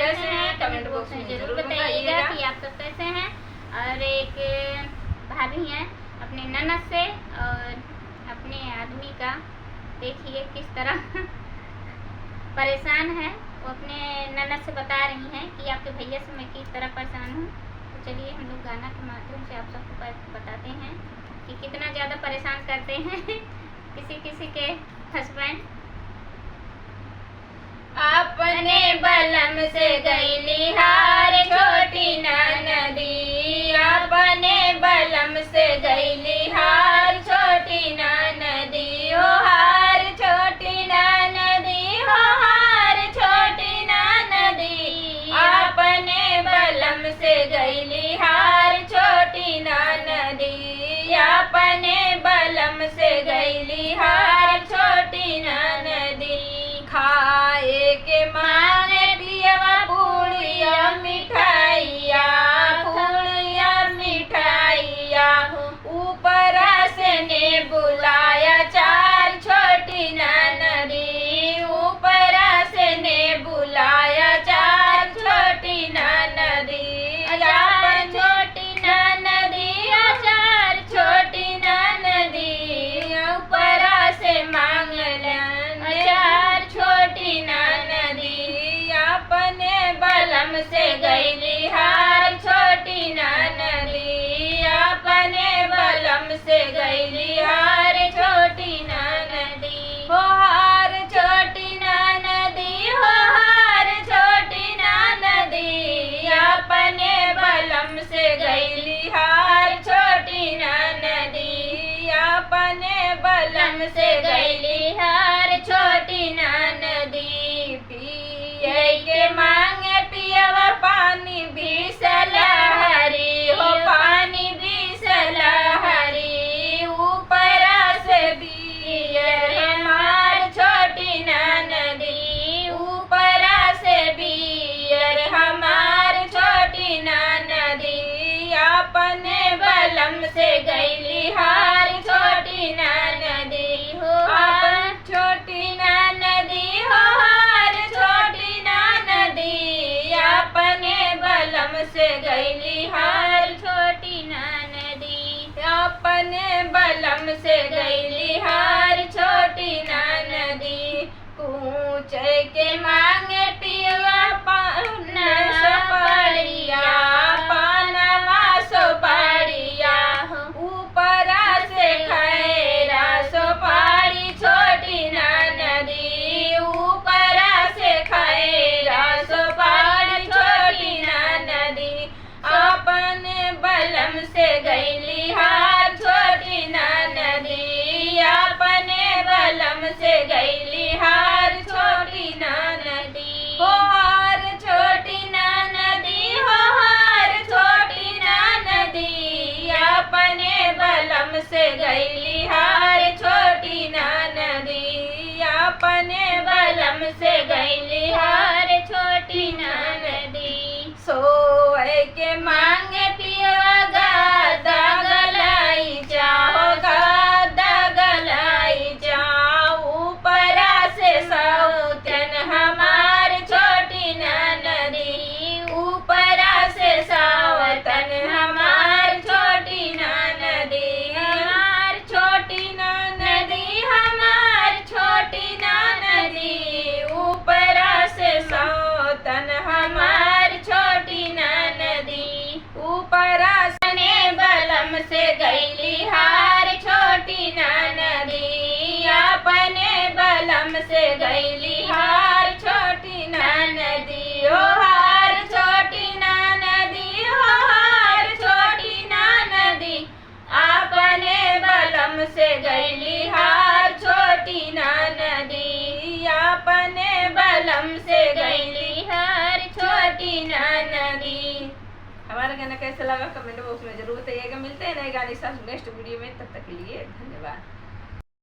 कैसे हैं comment box में जरूर बताइएगा कि आप सब कैसे हैं। और एक भाभी हैं अपने ननद से और अपने आदमी का, देखिए किस तरह परेशान है। वो अपने ननद से बता रही हैं कि आपके भैया से मैं किस तरह परेशान हूँ। तो चलिए हम लोग गाना के माध्यम से आप सबको बताते हैं कि कितना ज़्यादा परेशान करते हैं किसी किसी के हस्बैंड। अपने बलम से गईली हार छोटी ननदी, अपने बलम से गईली हार छोटी ननदी, हो हार छोटी ननदी, हो हार छोटी ननदी, अपने बलम से गईली हार छोटी ननदी, अपने बलम से गईली हार छोटी ननदी। खाए के मांगे पियवा पूड़िया मिठाइया, पूड़िया मिठाइया, ऊपर से ने बुलाया चार छोटी ननदी, ऊपर से ने बुलाया चार छोटी ननदी, अपन छोटी ननदी, चार छोटी ननदी, ऊपर से मांग चार छोटी ननदी, अपने बलम से गईली हार छोटी ननदी, अपने बलम से गईली हार छोटी ननदी, हो हार छोटी ननदी, हो हार छोटी ननदी, अपने बलम से गईली हार छोटी ननदी, अपने बलम से गईली हार छोटी ननदी। पिए के मांगे पियवा पानी भी सलहरी, हो पानी भी सलहरी, ऊपर से बियर हमार छोटी ननदी, ऊपर से बियर हमार छोटी ननदी, अपने बलम से गईली हार छोटी ननदी, हो हार छोटी ननदी, हो हार छोटी ननदी, अपने बलम से गईली हार छोटी ननदी, अपने बलम से गईली हार छोटी ननदी। पूछे के मांगे पियवा पान सुपाड़िया, पानवा सुपाड़िया, ऊपर से खैरा सुपाड़ी छोटी ननदी, ऊपर से खैरा सुपाड़ी छोटी ननदी, अपने बलम से गईली हार छोटी ननदी, अपने बलम से गईली हार छोटी ननदी, हो हार छोटी ननदी, हो हार छोटी ननदी, अपने बलम से गईली हार छोटी ननदी, अपने बलम से गईली हार छोटी ननदी। सोए के मांगे पियवा गादा गलाई जाओ, गादा गलाई जाओ, ऊपर से सौतन हमार छोटी ननदी, ऊपर से सौतन हमार छोटी ननदी, हमार छोटी ननदी, हमार छोटी ननदी, ऊपर से सौतन हमार छोटी ननदी, ऊपर से बलम से गईली हार छोटी ननदी, अपने बलम से गईली हार छोटी ननदी, हो हार छोटी ननदी, हो हार छोटी ननदी, अपने बलम से गईली हार छोटी ननदी, अपने बलम से गईली हार छोटी ननदी। हमारा गाना कैसा लगा कमेंट बॉक्स में जरूर बताइएगा। मिलते हैं नए गाने के साथ नेक्स्ट वीडियो में, तब तक के लिए धन्यवाद।